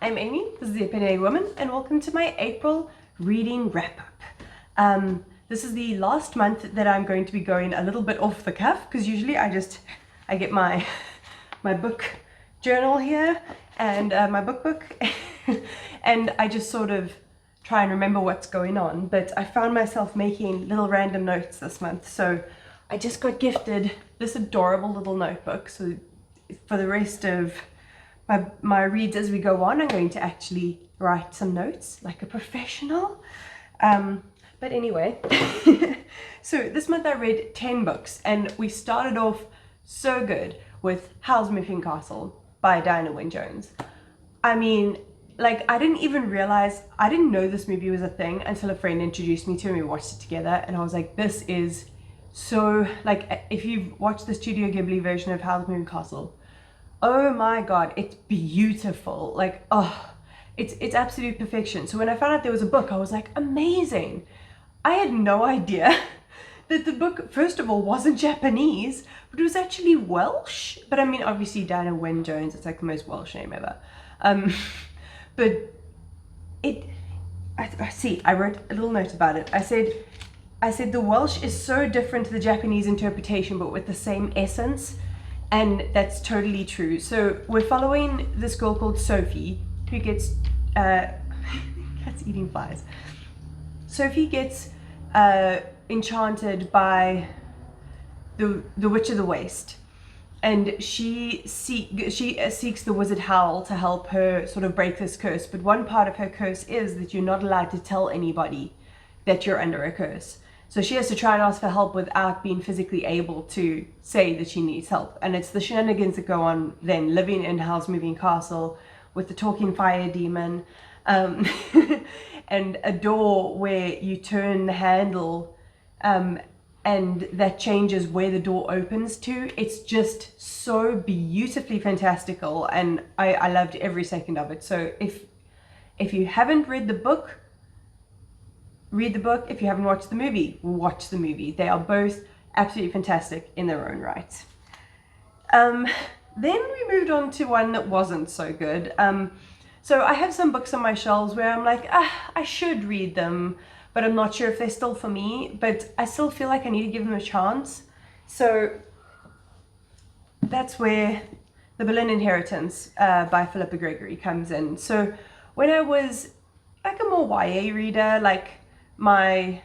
I'm Amy, this is the Opinionated Woman, and welcome to my April reading wrap-up. This is the last month that I'm going to be going a little bit off the cuff, because usually I get my book journal here, and my book, and I just sort of try and remember what's going on, but I found myself making little random notes this month, so I just got gifted this adorable little notebook, so for the rest of my reads as we go on, I'm going to actually write some notes like a professional. But anyway, so this month I read 10 books, and we started off so good with Howl's Moving Castle by Wynne-Jones. I mean, like, I didn't even realize, I didn't know this movie was a thing until a friend introduced me to it and we watched it together, and I was like, this is so, like, if you've watched the Studio Ghibli version of Howl's Moving Castle, oh my god, it's beautiful. Like, oh, it's absolute perfection. So when I found out there was a book, I was like, amazing. I had no idea that the book, first of all, wasn't Japanese, but it was actually Welsh. But I mean, obviously Diana Wynne-Jones, it's like the most Welsh name ever. But I wrote a little note about it. I said the Welsh is so different to the Japanese interpretation, but with the same essence. And that's totally true. So we're following this girl called Sophie, who gets, cat's eating flies. Sophie gets enchanted by the Witch of the Waste. And she seeks the wizard Howl to help her sort of break this curse. But one part of her curse is that you're not allowed to tell anybody that you're under a curse. So she has to try and ask for help without being physically able to say that she needs help. And it's the shenanigans that go on then, living in Howl's Moving Castle with the talking fire demon, and a door where you turn the handle and that changes where the door opens to. It's just so beautifully fantastical, and I loved every second of it. So if you haven't read the book, read the book. If you haven't watched the movie, watch the movie. They are both absolutely fantastic in their own right. Then we moved on to one that wasn't so good. So I have some books on my shelves where I'm like, I should read them, but I'm not sure if they're still for me, but I still feel like I need to give them a chance. So that's where The Boelyn Inheritance by Philipa Gregory comes in. So when I was like a more YA reader, like my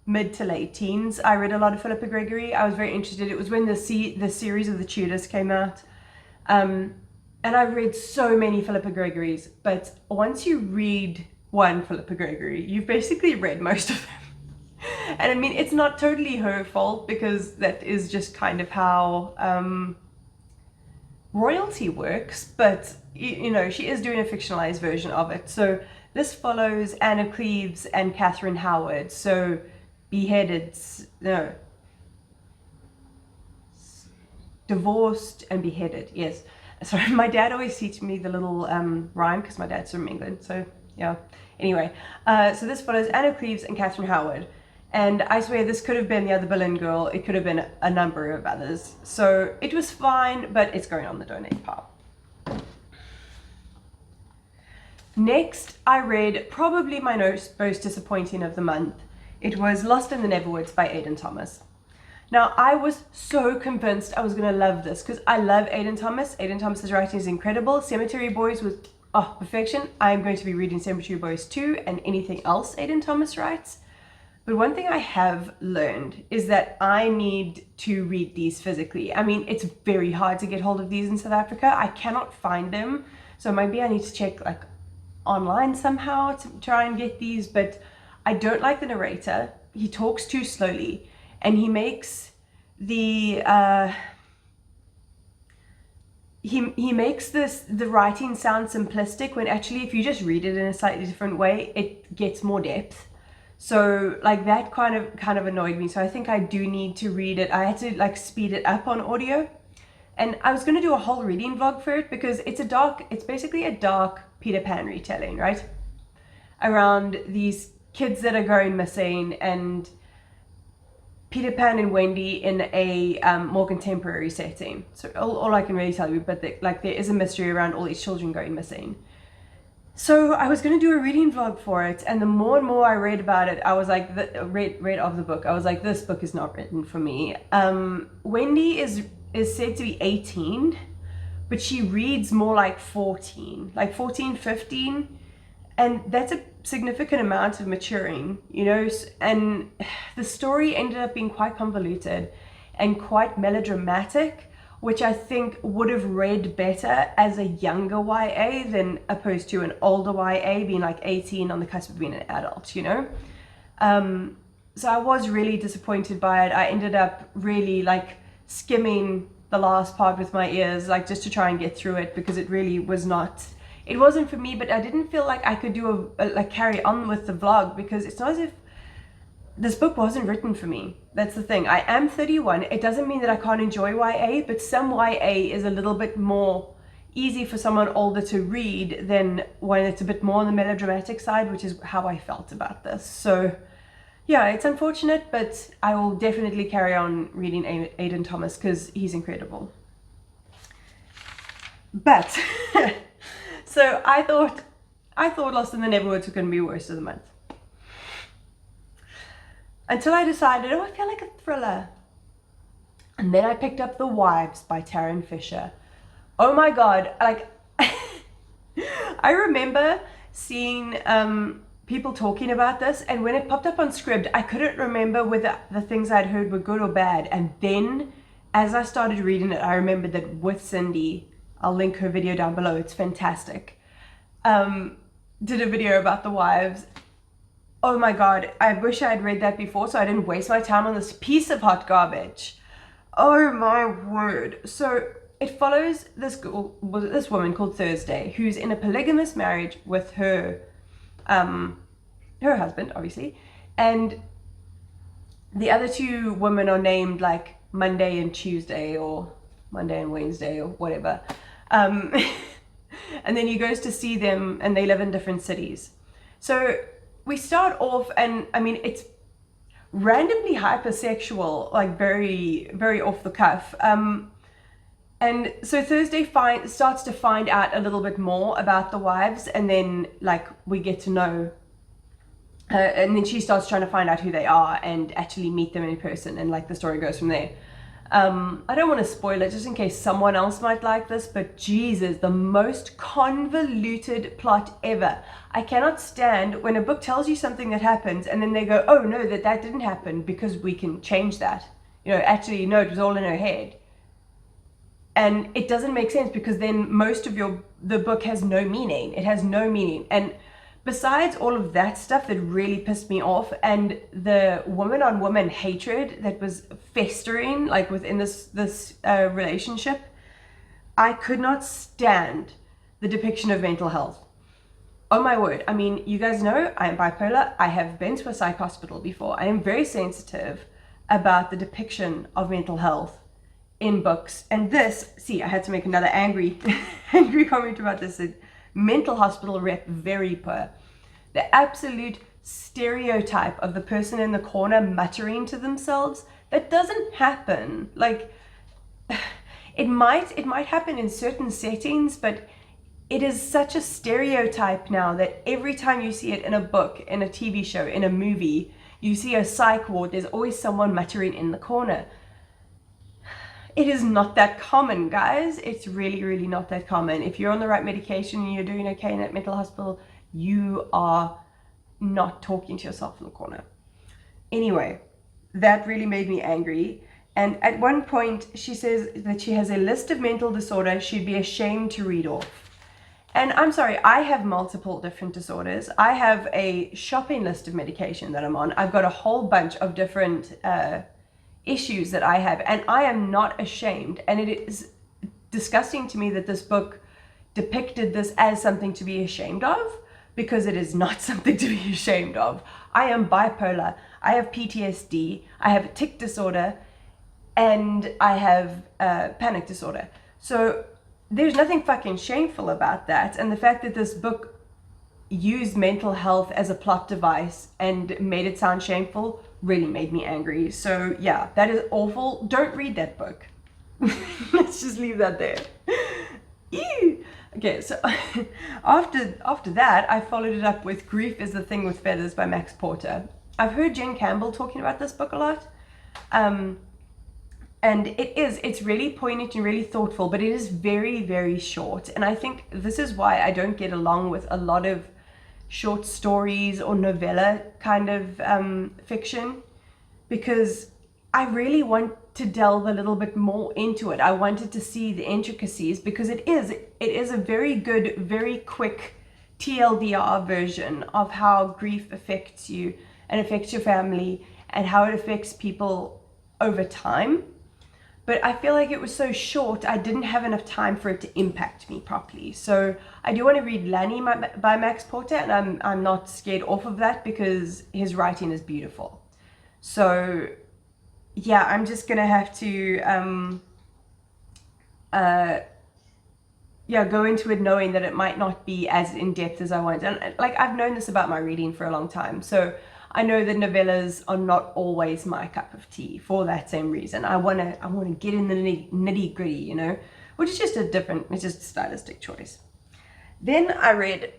mid to late teens, I read a lot of Philipa Gregory. I was very interested. It was when the series of the Tudors came out, and I read so many Philipa Gregorys, but once you read one Philipa Gregory, you've basically read most of them. And I mean, it's not totally her fault, because that is just kind of how royalty works, but you know, she is doing a fictionalized version of it. So this follows Anne of Cleves and Catherine Howard, so divorced and beheaded, yes. Sorry, my dad always teaches me the little rhyme, because my dad's from England, so yeah. Anyway, so this follows Anne of Cleves and Catherine Howard, and I swear this could have been the other Boelyn girl, it could have been a number of others. So it was fine, but it's going on the donate pile. Next, I read probably my most disappointing of the month. It was Lost in the Neverwoods by Aidan Thomas. Now, I was so convinced I was going to love this, because I love Aidan Thomas. Aidan Thomas's writing is incredible. Cemetery Boys was, perfection. I'm going to be reading Cemetery Boys 2 and anything else Aidan Thomas writes. But one thing I have learned is that I need to read these physically. I mean, it's very hard to get hold of these in South Africa. I cannot find them. So maybe I need to check like online somehow to try and get these, but I don't like the narrator. He talks too slowly, and he makes the he makes the writing sound simplistic, when actually if you just read it in a slightly different way, it gets more depth. So like that kind of annoyed me. So I think I do need to read it. I had to like speed it up on audio, and I was going to do a whole reading vlog for it, because it's basically a dark Peter Pan retelling, right? Around these kids that are going missing, and Peter Pan and Wendy in a more contemporary setting. So all I can really tell you, but there is a mystery around all these children going missing. So I was going to do a reading vlog for it, and the more and more I read about it, I was like, read of the book, I was like, this book is not written for me. Wendy is said to be 18, but she reads more like 14, 15, and that's a significant amount of maturing, you know. And the story ended up being quite convoluted and quite melodramatic, which I think would have read better as a younger YA than opposed to an older YA being like 18 on the cusp of being an adult, you know. So I was really disappointed by it. I ended up really like skimming the last part with my ears, like just to try and get through it, because it really was not, it wasn't for me. But I didn't feel like I could do like carry on with the vlog, because it's not as if this book wasn't written for me. That's the thing. I am 31. It doesn't mean that I can't enjoy YA, but some YA is a little bit more easy for someone older to read than when it's a bit more on the melodramatic side, which is how I felt about this. So yeah, it's unfortunate, but I will definitely carry on reading Aidan Thomas because he's incredible. But so I thought Lost in the Neverwoods was going to be worst of the month, until I decided, I feel like a thriller. And then I picked up The Wives by Tarryn Fisher. Oh my god, like I remember seeing people talking about this, and when it popped up on Scribd, I couldn't remember whether the things I'd heard were good or bad. And then as I started reading it, I remembered that with Cindy, I'll link her video down below, it's fantastic, did a video about The Wives. Oh my god, I wish I had read that before so I didn't waste my time on this piece of hot garbage. Oh my word. So it follows this woman called Thursday, who's in a polygamous marriage with her husband, obviously, and the other two women are named like Monday and Tuesday, or Monday and Wednesday, or whatever. And then he goes to see them, and they live in different cities. So we start off, and I mean, it's randomly hypersexual, like very, very off the cuff. And so Thursday starts to find out a little bit more about the wives, and then like we get to know, and then she starts trying to find out who they are and actually meet them in person, and like the story goes from there. I don't want to spoil it just in case someone else might like this, but Jesus, the most convoluted plot ever. I cannot stand when a book tells you something that happens and then they go, oh no, that didn't happen because we can change that. You know, actually, no, it was all in her head. And it doesn't make sense, because then most of the book has no meaning. It has no meaning. And besides all of that stuff that really pissed me off, and the woman-on-woman hatred that was festering like within this relationship, I could not stand the depiction of mental health. Oh my word. I mean, you guys know I am bipolar. I have been to a psych hospital before. I am very sensitive about the depiction of mental health in books. And this, see, I had to make another angry comment about this. Mental hospital rep, very poor. The absolute stereotype of the person in the corner muttering to themselves, that doesn't happen. Like, it might happen in certain settings, but it is such a stereotype now that every time you see it in a book, in a TV show, in a movie, you see a psych ward, there's always someone muttering in the corner. It is not that common, guys. It's really, really not that common. If you're on the right medication and you're doing okay in that mental hospital, you are not talking to yourself in the corner. Anyway, that really made me angry. And at one point, she says that she has a list of mental disorders she'd be ashamed to read off. And I'm sorry, I have multiple different disorders. I have a shopping list of medication that I'm on. I've got a whole bunch of different issues that I have, and I am not ashamed. And it is disgusting to me that this book depicted this as something to be ashamed of, because it is not something to be ashamed of. I am bipolar, I have PTSD, I have a tic disorder, and I have panic disorder. So there's nothing fucking shameful about that. And the fact that this book used mental health as a plot device and made it sound shameful really made me angry. So yeah, that is awful. Don't read that book. Let's just leave that there. Ew. Okay, so after that, I followed it up with Grief is the Thing with Feathers by Max Porter. I've heard Jen Campbell talking about this book a lot. And it's really poignant and really thoughtful, but it is very, very short. And I think this is why I don't get along with a lot of short stories or novella kind of fiction, because I really want to delve a little bit more into it. I wanted to see the intricacies, because it is a very good, very quick TLDR version of how grief affects you and affects your family and how it affects people over time. But I feel like it was so short, I didn't have enough time for it to impact me properly. So I do want to read Lanny by Max Porter, and I'm not scared off of that because his writing is beautiful. So yeah, I'm just gonna have to go into it knowing that it might not be as in-depth as I want. And like, I've known this about my reading for a long time, so I know that novellas are not always my cup of tea for that same reason. I wanna get in the nitty gritty, you know, which is just it's just a stylistic choice. Then I read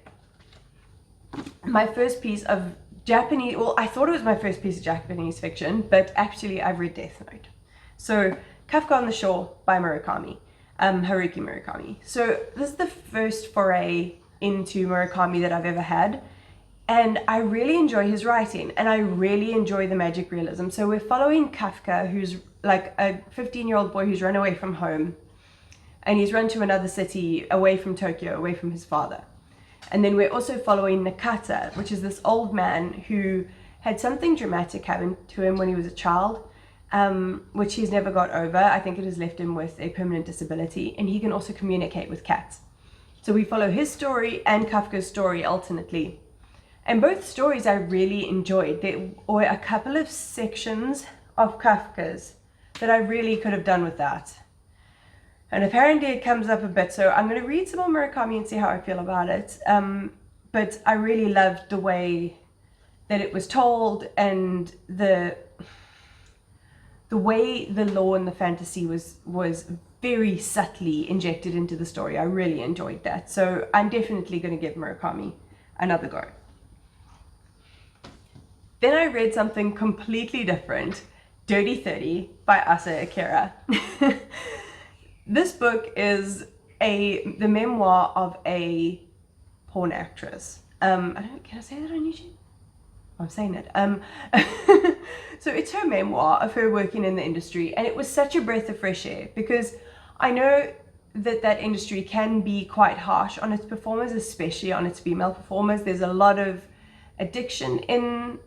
my first piece of Japanese, well, I thought it was my first piece of Japanese fiction, but actually I've read Death Note. So Kafka on the Shore by Murakami, Haruki Murakami. So this is the first foray into Murakami that I've ever had, and I really enjoy his writing, and I really enjoy the magic realism. So we're following Kafka, who's like a 15-year-old boy who's run away from home, and he's run to another city away from Tokyo, away from his father. And then we're also following Nakata, which is this old man who had something dramatic happen to him when he was a child, which he's never got over. I think it has left him with a permanent disability, and he can also communicate with cats. So we follow his story and Kafka's story alternately. And both stories I really enjoyed. There were a couple of sections of Kafka's that I really could have done with that. And apparently it comes up a bit, so I'm going to read some more Murakami and see how I feel about it. But I really loved the way that it was told, and the way the lore and the fantasy was very subtly injected into the story. I really enjoyed that. So I'm definitely going to give Murakami another go. Then I read something completely different, Dirty 30 by Akira. This book is the memoir of a porn actress. Can I say that on YouTube? I'm saying it. So it's her memoir of her working in the industry, and it was such a breath of fresh air, because I know that industry can be quite harsh on its performers, especially on its female performers. There's a lot of addiction in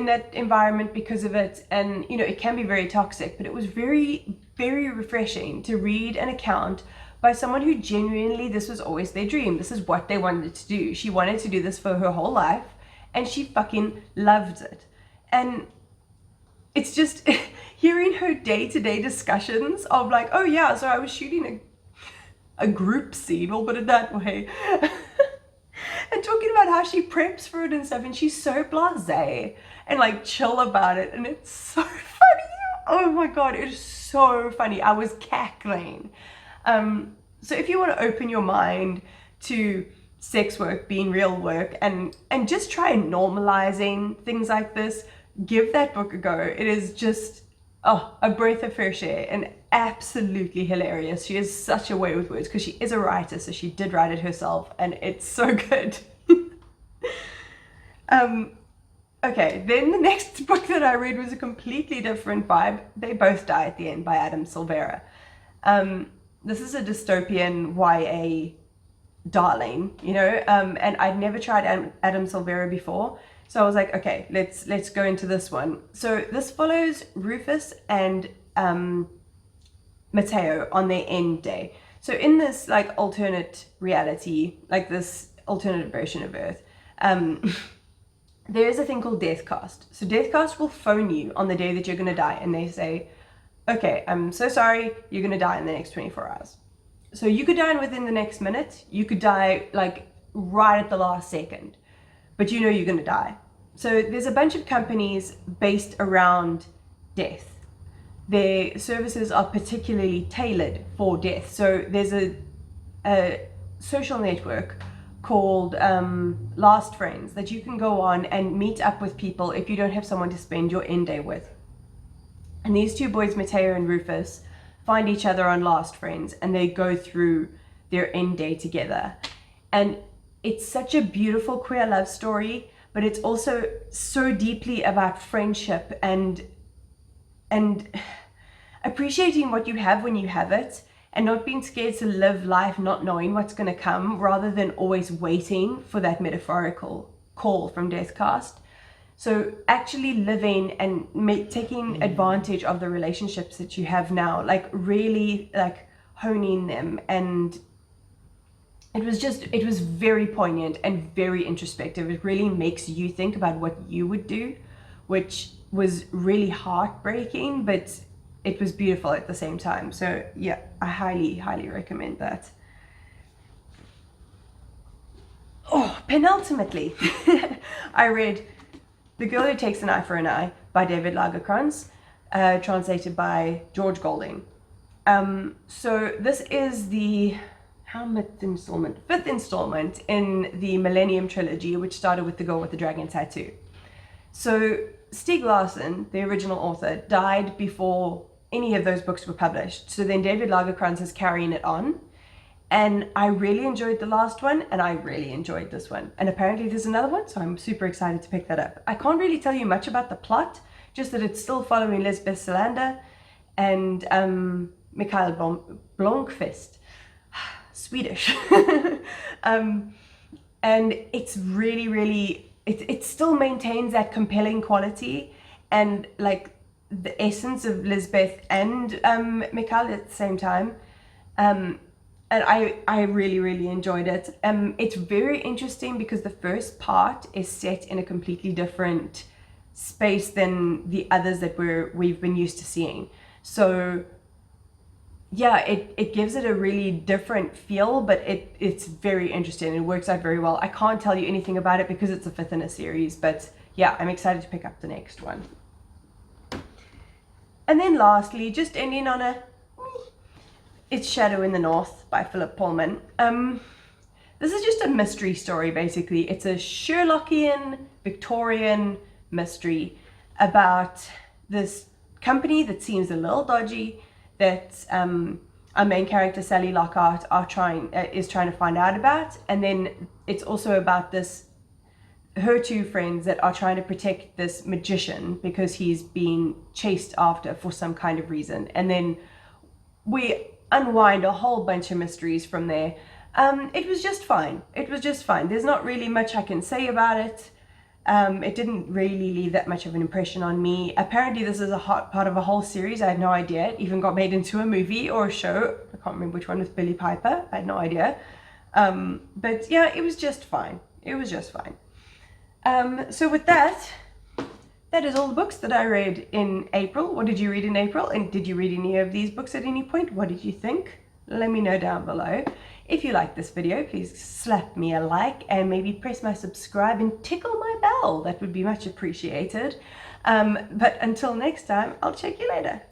that environment because of it, and it can be very toxic. But it was very, very refreshing to read an account by someone who genuinely, this was always their dream. This is what they wanted to do. She wanted to do this for her whole life, and she fucking loved it. And it's just hearing her day-to-day discussions of like, oh yeah, so I was shooting a group scene, we'll put it that way. And talking about how she preps for it and stuff, and she's so blasé and like chill about it, and it's so funny. Oh my god, it is so funny. I was cackling. So if you want to open your mind to sex work being real work, and just try normalizing things like this, give that book a go. It is just a breath of fresh air and absolutely hilarious. She has such a way with words because she is a writer, so she did write it herself, and it's so good. Okay, then the next book that I read was a completely different vibe. They Both Die at the End by Adam Silvera. This is a dystopian YA darling, and I'd never tried Adam Silvera before. So I was like, okay, let's go into this one. So this follows Rufus and Mateo on their end day. So in this like alternate reality, like this alternate version of Earth, there is a thing called Deathcast. So Deathcast will phone you on the day that you're going to die, and they say, okay, I'm so sorry, you're going to die in the next 24 hours. So you could die within the next minute, you could die like right at the last second, but you're going to die. So there's a bunch of companies based around death. Their services are particularly tailored for death. So there's a social network called Last Friends that you can go on and meet up with people if you don't have someone to spend your end day with. And these two boys, Mateo and Rufus, find each other on Last Friends, and they go through their end day together. And it's such a beautiful queer love story, but it's also so deeply about friendship and appreciating what you have when you have it, and not being scared to live life not knowing what's going to come, rather than always waiting for that metaphorical call from Deathcast. So actually living and taking advantage of the relationships that you have now, like really like honing them. And it was very poignant and very introspective. It really makes you think about what you would do, which was really heartbreaking, but it was beautiful at the same time. So yeah, I highly recommend that. Oh, penultimately, I read The Girl Who Takes an Eye for an Eye by David Lagercrantz, translated by George Golding. So this is the fifth installment in the Millennium Trilogy, which started with The Girl with the Dragon Tattoo. So Stieg Larsson, the original author, died before any of those books were published. So then David Lagercrantz is carrying it on. And I really enjoyed the last one, and I really enjoyed this one. And apparently there's another one, so I'm super excited to pick that up. I can't really tell you much about the plot, just that it's still following Lisbeth Salander and Mikael Blomkvist. Swedish. And it's really, it still maintains that compelling quality and like the essence of Lisbeth and Mikael at the same time. And I really enjoyed it. It's very interesting because the first part is set in a completely different space than the others that we've been used to seeing. So yeah, it gives it a really different feel, but it's very interesting. It works out very well. I can't tell you anything about it because it's a fifth in a series, but yeah, I'm excited to pick up the next one. And then lastly, just ending on it's Shadow in the North by Philip Pullman. This is just a mystery story, basically. It's a Sherlockian Victorian mystery about this company that seems a little dodgy, that our main character Sally Lockhart is trying to find out about. And then it's also about her two friends that are trying to protect this magician because he's being chased after for some kind of reason. And then we unwind a whole bunch of mysteries from there. It was just fine. There's not really much I can say about it. It didn't really leave that much of an impression on me. Apparently this is a part of a whole series. I had no idea. It even got made into a movie or a show. I can't remember which one, with Billy Piper. I had no idea. But yeah, it was just fine. So with that is all the books that I read in April. What did you read in April? And did you read any of these books at any point? What did you think? Let me know down below. If you like this video, please slap me a like and maybe press my subscribe and tickle my bell. That would be much appreciated. But until next time, I'll check you later.